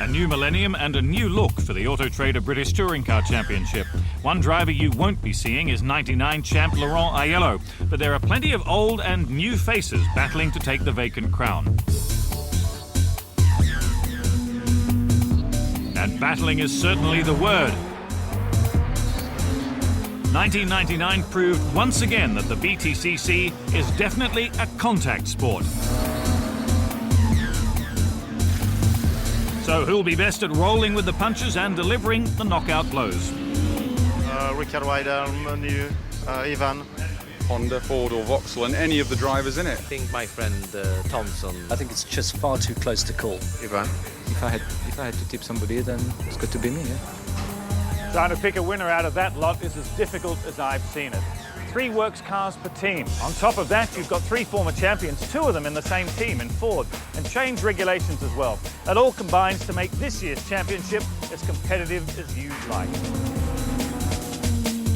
A new millennium and a new look for the Auto Trader British Touring Car Championship. One driver you won't be seeing is 99 champ Laurent Aiello, but there are plenty of old and new faces battling to take the vacant crown. And battling is certainly the word. 1999 proved once again that the BTCC is definitely a contact sport. So who'll be best at rolling with the punches and delivering the knockout blows? Richard Rider, Menu, Ivan. Honda, Ford or Vauxhall, and any of the drivers in it. I think my friend Thompson. I think it's just far too close to call. Ivan. If I had to tip somebody, then it's got to be me, yeah. Trying to pick a winner out of that lot is as difficult as I've seen it. 3 works cars per team. On top of that, you've got 3 former champions, 2 of them in the same team in Ford, and changed regulations as well. That all combines to make this year's championship as competitive as you'd like.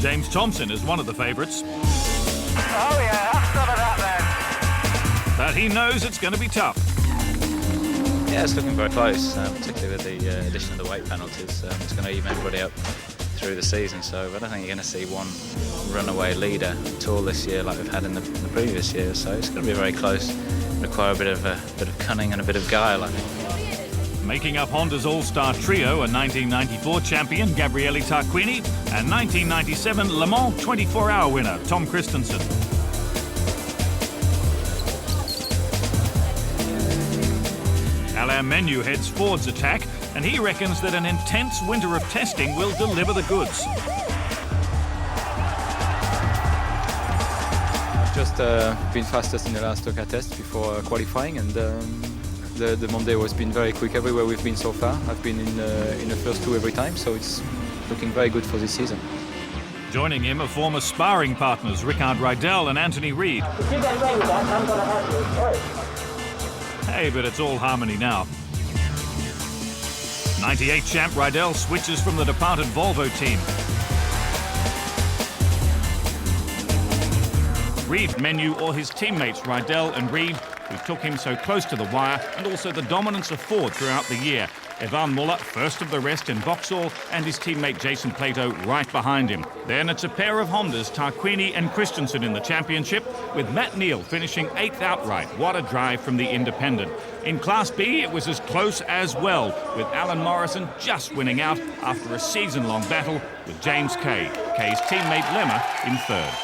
James Thompson is one of the favourites. Oh yeah, have some of that then. But he knows it's going to be tough. Yeah, it's looking very close, particularly with the addition of the weight penalties. It's going to even everybody up through the season, so I don't think you're going to see one runaway leader at all this year like we've had in the previous years. So it's going to be very close. Require a bit of cunning and a bit of guile, I think. Making up Honda's all-star trio, a 1994 champion, Gabriele Tarquini, and 1997 Le Mans 24-hour winner, Tom Christensen. Alain Menu heads Ford's attack, and he reckons that an intense winter of testing will deliver the goods. I've just been fastest in the last Toka test before qualifying, and the Monday has been very quick everywhere we've been so far. I've been in the first 2 every time, so it's looking very good for this season. Joining him are former sparring partners Richard Riedel and Anthony Reid. If you get away with that, I'm going to have you. Hey, but it's all harmony now. 98 champ Riedel switches from the departed Volvo team. Reid, Menu or his teammates Riedel and Reid, who took him so close to the wire, and also the dominance of Ford throughout the year. Ivan Muller first of the rest in Vauxhall, and his teammate Jason Plato right behind him. Then it's a pair of Hondas, Tarquini and Christensen in the championship, with Matt Neal finishing 8th outright. What a drive from the independent. In Class B, it was as close as well, with Alan Morrison just winning out after a season-long battle with James Kay. Kay's teammate Lemmer in 3rd.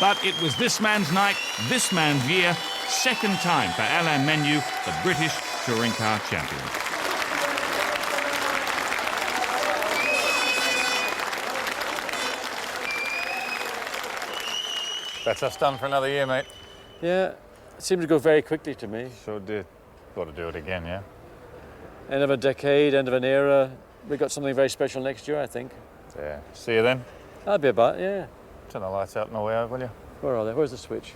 But it was this man's night, this man's year, 2nd time for Alain Menu, the British Touring Car Champion. That's us done for another year, mate. Yeah, it seemed to go very quickly to me. Sure did. Got to do it again, yeah? End of a decade, end of an era. We got something very special next year, I think. Yeah. See you then. I'll be about, yeah. Turn the lights out and away, will you? Where are they? Where's the switch?